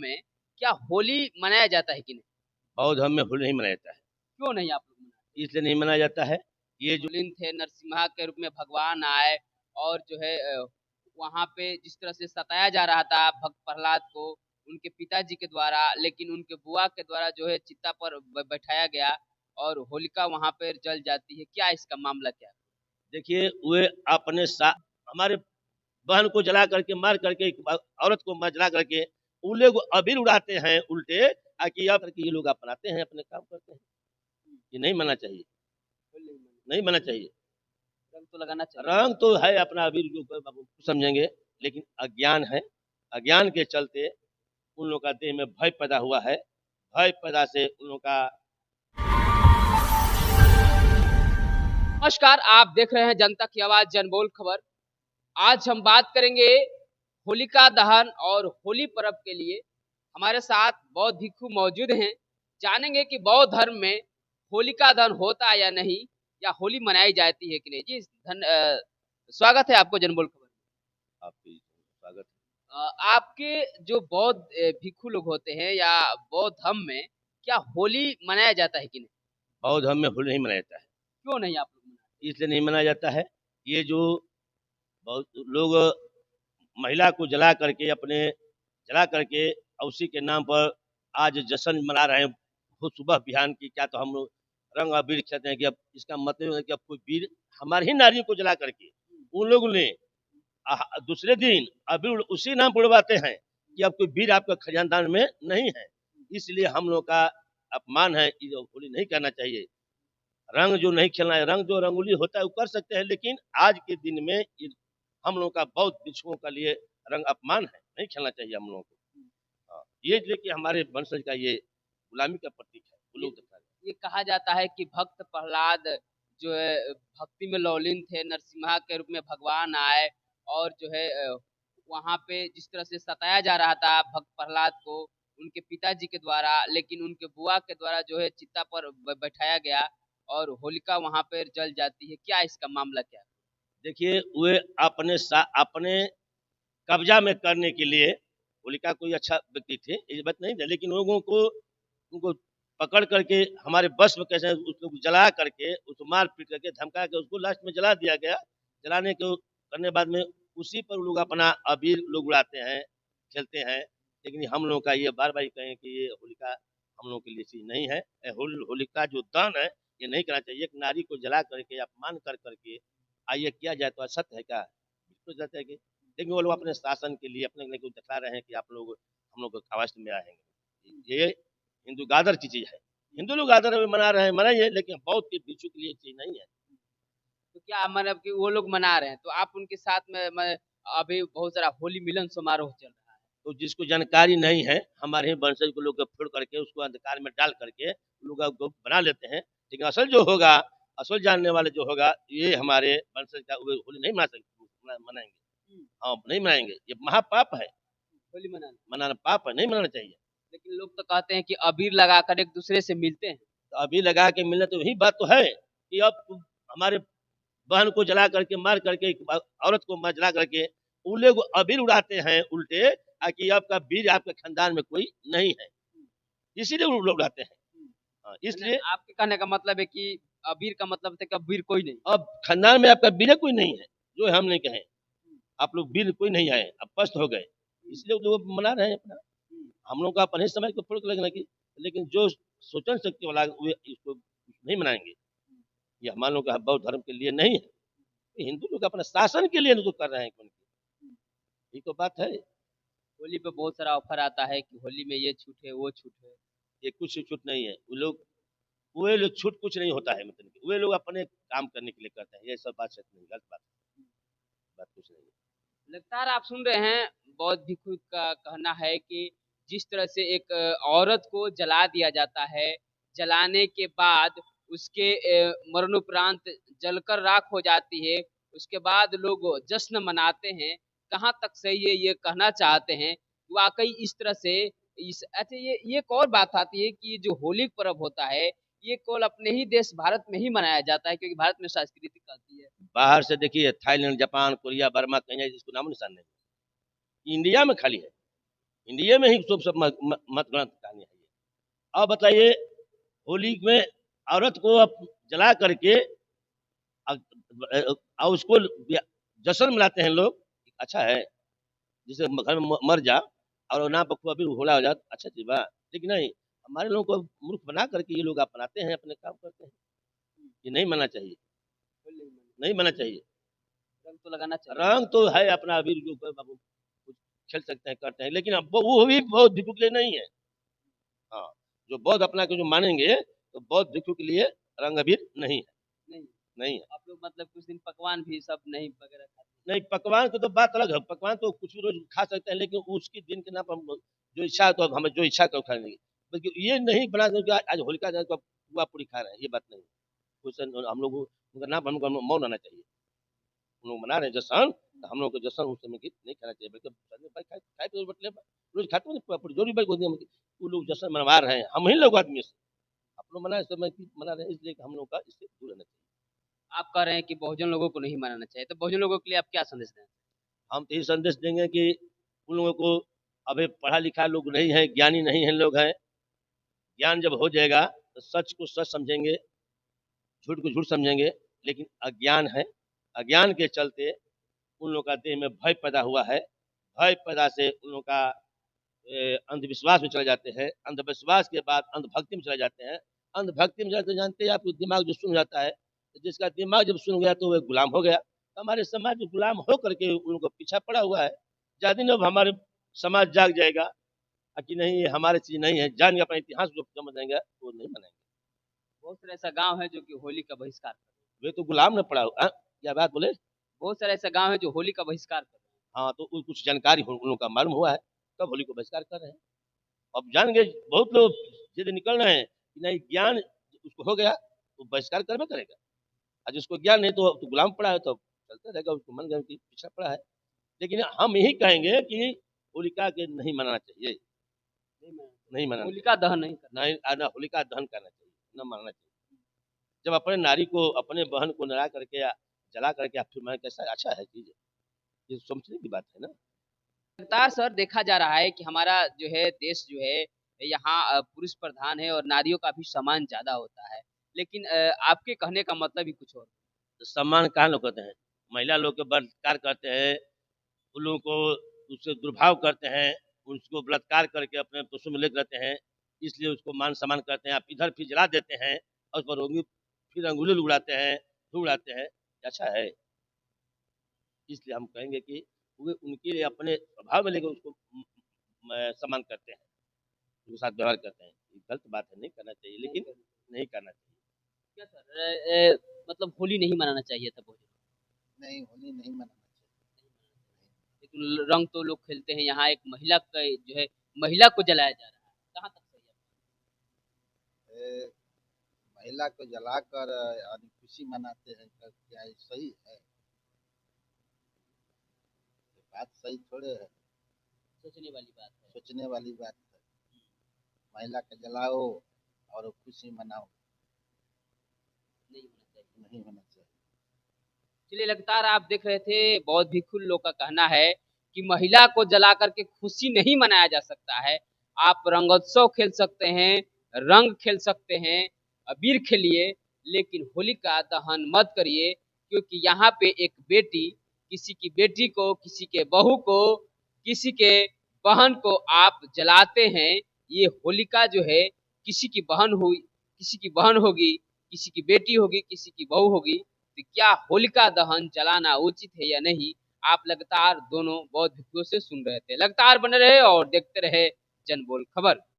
में क्या होली मनाया जाता है कि नहीं? बौद्ध धर्म में होली नहीं मनाया जाता है। क्यों नहीं आप लोग मनाते? इसलिए नहीं मनाया जाता है, ये जो होलिन थे, नरसिम्हा के रूप में भगवान आए और जो है वहाँ पे जिस तरह से सताया जा रहा था भक्त प्रहलाद को उनके पिताजी के द्वारा, लेकिन उनके बुआ के द्वारा जो है चिता पर बैठाया गया और होलिका वहाँ पर जल जाती है। क्या इसका मामला क्या है? देखिए वे अपने हमारे बहन को जला करके मार करके औरत को जला करके उन लोग अबीर उड़ाते हैं उल्टे, कि या करके ये लोग अपनाते हैं, अपने काम करते हैं। ये नहीं मानना चाहिए, होली नहीं मनाते। नहीं मानना चाहिए। रंग तो लगाना चाहिए। रंग तो है अपना अबीर जो समझेंगे, लेकिन अज्ञान है। अज्ञान के चलते उन लोग का देह में भय पैदा हुआ है। भय पैदा से उन लोग का नमस्कार, आप देख रहे हैं जनता की आवाज जनबोल खबर। आज हम बात करेंगे होलिका दहन और होली पर्व के लिए। हमारे साथ बौद्ध भिक्षु मौजूद हैं। जानेंगे कि बौद्ध धर्म में होलिका दहन होता है या नहीं, या होली मनाई जाती है कि नहीं। जी स्वागत है आपको जनबोल खबर में। आपकी स्वागत आपके जो बौद्ध भिक्षु लोग होते हैं या बौद्ध धर्म में क्या होली मनाया जाता है कि नहीं? बौद्ध धर्म में होली नहीं मनाया जाता है। क्यों नहीं आप लोग मनाते? इसलिए नहीं मनाया जाता है, ये जो बहुत लोग महिला को जला करके और उसी के नाम पर आज जश्न मना रहे हैं। वो सुबह बिहान की क्या तो हम लोग रंग अबीर खेलते हैं कि अब इसका मतलब है कि अब कोई वीर हमारी ही नारियों को जला करके उन लोगों ने दूसरे दिन अबीर उसी नाम पर उड़वाते हैं कि अब कोई वीर आपका खजानदान में नहीं है। इसलिए हम लोग का अपमान है, ये होली नहीं करना चाहिए। रंग जो नहीं खेलना है, रंग जो रंगोली होता है वो कर सकते हैं, लेकिन आज के दिन में हम लोग का बौद्ध भिक्षुओं का लिए रंग अपमान है, नहीं खेलना चाहिए हम लोगों को। हाँ, ये देखिए हमारे वंशज का ये गुलामी का प्रतीक है। वो लोग ये कहा जाता है कि भक्त प्रहलाद जो है भक्ति में लौलीन थे, नरसिम्हा के रूप में भगवान आए और जो है वहाँ पे जिस तरह से सताया जा रहा था भक्त प्रहलाद को उनके पिताजी के द्वारा, लेकिन उनके बुआ के द्वारा जो है चिता पर बैठाया गया और होलिका वहाँ पर जल जाती है। क्या इसका मामला क्या है? देखिए वे अपने कब्जा में करने के लिए होलिका कोई अच्छा व्यक्ति थे, ये बात नहीं है, लेकिन लोगों को उनको पकड़ करके हमारे बस में कैसे उसको जला करके उसको मार पीट करके धमका के उसको लास्ट में जला दिया गया। जलाने के करने बाद में उसी पर लोग अपना अबीर लोग उड़ाते हैं, खेलते हैं। लेकिन हम लोग का ये बार बार कहें कि ये होलिका हम लोग के लिए चीज नहीं है। होलिका जो दहन है ये नहीं करना चाहिए। एक नारी को जला करके अपमान कर करके ये किया जाए तो असत्य है क्या? बिल्कुल सत्य है कि, लेकिन वो लोग अपने शासन के लिए अपने को दिखा रहे हैं कि आप लोग हम लोग आवाज में आएंगे। ये हिंदू गादर की चीज है। हिंदू लोग गादर में मना रहे हैं, मनाइए, लेकिन बौद्ध के भिक्षु के लिए चीज नहीं है। तो क्या मतलब कि वो लोग मना रहे हैं तो आप उनके साथ में अभी बहुत सारा होली मिलन समारोह चल रहा है। तो जिसको जानकारी नहीं है, हमारे ही वंशज को लोग फोड़ करके उसको अंधकार में डाल करके लोग बना लेते हैं। लेकिन असल जो होगा, असल जानने वाले जो होगा, ये हमारे वंशज का होली नहीं मनाएंगे। हाँ, नहीं मनाएंगे, ये महापाप है। होली मनाना मनाना पाप है, नहीं मनाना चाहिए। लेकिन लोग तो कहते हैं कि अबीर लगाकर एक दूसरे से मिलते हैं। तो अभी लगा के मिलना तो यही बात तो है कि अब हमारे बहन को जला करके मार करके औरत को जला करके उन लोग अबीर उड़ाते हैं उल्टे, कि आपका वीर आपके खानदान में कोई नहीं है, इसीलिए वो लोग उड़ाते हैं। हाँ, इसलिए आपके कहने का मतलब है कि अबीर का मतलब है कि अबीर कोई नहीं। अब खानदान में आपका वीर कोई नहीं है, जो हम नहीं कहें आप लोग वीर कोई नहीं आए, अब पस्त हो गए, इसलिए लोग मना रहे हैं अपना। हम लोग का अपने समय को फर्क लगना की, लेकिन जो सोचन शक्ति वाला वे इसको नहीं मनाएंगे। ये हमारे लोग का बौद्ध धर्म के लिए नहीं है, हिंदू लोग अपने शासन के लिए तो कर रहे हैं। ये तो बात है। होली पे बहुत सारा ऑफर आता है कि होली में ये छूट है वो छूट है। ये कुछ छूट नहीं है। वे लोग छूट कुछ नहीं होता है, मतलब वे लोग अपने काम करने के लिए करते हैं। ये सब बात सच नहीं, गलत बात कुछ नहीं है। लगातार आप सुन रहे हैं बौद्ध भिक्षु का कहना है कि जिस तरह से एक औरत को जला दिया जाता है, जलाने के बाद उसके मरणोपरांत जलकर राख हो जाती है, उसके बाद लोग जश्न मनाते हैं। कहाँ तक सही है ये कहना चाहते हैं। वाकई इस तरह से अच्छा ये एक और बात आती है कि जो होली पर्व होता है ये केवल अपने ही देश भारत में ही मनाया जाता है, क्योंकि भारत में सांस्कृतिक आती है। बाहर से देखिए थाईलैंड, जापान, कोरिया, बर्मा, कहीं इसको नामो निशान नहीं। इंडिया में खाली है। इंडिया में ही सब मतगणत कहानी है ये। अब बताइए, होली में औरत को अब जला करके और उसको जश्न मनाते हैं लोग, अच्छा है। जिसे घर में मर जा और ना बखूबा भी होला हो जा, अच्छा चीज बा। लेकिन नहीं, हमारे लोगों को मूर्ख बना करके ये लोग अपनाते हैं, अपने काम करते हैं। ये नहीं मानना चाहिए, नहीं मानना चाहिए। रंग तो लगाना चाहिए। रंग तो है अपना, अबीर जो बाबू कुछ खेल सकते हैं, करते हैं, लेकिन अब वो भी बहुत भिक्षु के लिए नहीं है। हाँ, जो बौद्ध अपना के जो मानेंगे, तो बौद्ध भिक्षु के लिए रंग अबीर नहीं है, नहीं, नहीं है। आप लोग मतलब कुछ दिन पकवान भी सब नहीं वगैरह खाते? नहीं, पकवान की तो बात अलग है, पकवान तो कुछ भी रोज खा सकते हैं, लेकिन उसकी दिन के नाम पर हम जो इच्छा है तो हमें जो इच्छा कर खा लेंगे। बल्कि ये नहीं बना दो कि आज होलिका दहन को पुआ पूरी खा रहे हैं, ये बात नहीं। कुछ हम लोग उनका नाम हमको मौन रहना चाहिए। हम लोग मना रहे हैं जश्न, तो हम लोग को जश्न उस समय की नहीं खाना चाहिए, बल्कि भाई खाए तो बटले रोज खाते हैं पुआ पूरी, जो भी भाई वो लोग जश्न मनवा रहे हैं, हम ही लोग आदमी से। आप लोग मना समय की मना रहे हैं, इसलिए कि हम लोग का इससे दूर रहना चाहिए। आप कह रहे हैं कि बहुजन लोगों को नहीं मनाना चाहिए, तो बहुजन लोगों के लिए आप क्या संदेश दें? हम तो यही संदेश देंगे कि उन लोगों को, अभी पढ़ा लिखा लोग नहीं है, ज्ञानी नहीं है लोग हैं। ज्ञान जब हो जाएगा तो सच को सच समझेंगे, झूठ को झूठ समझेंगे। लेकिन अज्ञान है, अज्ञान के चलते उन लोगों का देह में भय पैदा हुआ है। भय पैदा से उन लोगों का अंधविश्वास में चले जाते हैं, अंधविश्वास के बाद अंधभक्ति में चले जाते हैं। अंधभक्ति में जाते जानते हैं, आपको दिमाग जो सुन जाता है, तो जिसका दिमाग जब सुन गया तो वह गुलाम हो गया। तो हमारे समाज में गुलाम हो करके उन लोगों को पीछा पड़ा हुआ है। ज्यादा दिन अब हमारे समाज जाग जाएगा कि नहीं ये हमारी चीज नहीं है, जान के अपना इतिहास जो समझ जाएंगे वो नहीं मानेंगे। बहुत सारे ऐसा गांव है जो कि होली का बहिष्कार कर रहे हैं। वे तो गुलाम में पड़ा हुआ, क्या बात बोले। बहुत सारे ऐसा गांव है जो होली का बहिष्कार कर रहे हाँ, तो कुछ जानकारी उन लोगों का मालूम हुआ है, तब होली को बहिष्कार कर रहे हैं। अब जान गए बहुत लोग सीधे निकल रहे हैं कि नहीं, ज्ञान उसको हो गया तो बहिष्कार करना करेगा। और जिसको ज्ञान नहीं तो गुलाम पड़ा है, तो चलता रहेगा, उसको मन गए कि पीछा पड़ा है। लेकिन हम यही कहेंगे कि होलिका के नहीं मनाना चाहिए, नहीं मनाना नहीं चाहिए। मनाना होलिका दहन नहीं करना। चाहिए, नहीं ना होलिका दहन करना चाहिए, न मानना चाहिए। जब अपने नारी को, अपने बहन को नरा करके या जला करके आप फिर मैं कैसा अच्छा है चीज, ये समझने की बात है ना। लगातार सर देखा जा रहा है कि हमारा जो है देश जो है यहाँ पुरुष प्रधान है और नारियों का भी सम्मान ज्यादा होता है, लेकिन आपके कहने का मतलब ही कुछ और। तो सम्मान कहाँ लोग करते हैं, महिला लोग के बलात्कार करते हैं, उन लोगों को उससे दुर्भाव करते हैं, उसको बलात्कार करके अपने पुष्प में लेकर रहते हैं, इसलिए उसको मान सम्मान करते हैं। आप इधर फिर जला देते हैं और उस पर फिर अंगुली उड़ाते हैं, उड़ाते हैं, अच्छा है। इसलिए हम कहेंगे कि वे उनके लिए अपने स्वभाव में लेकर उसको सम्मान करते हैं, उनके साथ व्यवहार करते हैं। ये गलत बात है, नहीं करना चाहिए, लेकिन नहीं करना चाहिए। क्या सर मतलब होली नहीं मनाना चाहिए था बहुजन? नहीं, होली नहीं मनाना लेकिन रंग तो लोग खेलते हैं, यहाँ एक महिला का जो है महिला को जलाया जा रहा है, कहाँ तक सही है? चाहिए। महिला को जलाकर यानी खुशी मनाते हैं, तो क्या ये सही है? ये बात सही थोड़े है, सोचने वाली बात है। सोचने वाली बात है। महिला को जलाओ और खुशी मनाओ, नहीं होना चाहिए। नहीं होना चाहिए। चलिए, लगातार आप देख रहे थे बौद्ध भिक्षु लोग का कहना है कि महिला को जला करके खुशी नहीं मनाया जा सकता है। आप रंगोत्सव खेल सकते हैं, रंग खेल सकते हैं, अबीर खेलिए, लेकिन होलिका दहन मत करिए, क्योंकि यहाँ पे एक बेटी, किसी की बेटी को, किसी के बहू को, किसी के बहन को आप जलाते हैं। ये होलिका जो है किसी की बहन हुई, किसी की बहन होगी, किसी की बेटी होगी, किसी की बहू होगी, तो क्या होलिका दहन जलाना उचित है या नहीं? आप लगातार दोनों बौद्ध भिक्षुओं से सुन रहे थे। लगातार बने रहे और देखते रहे जनबोल खबर।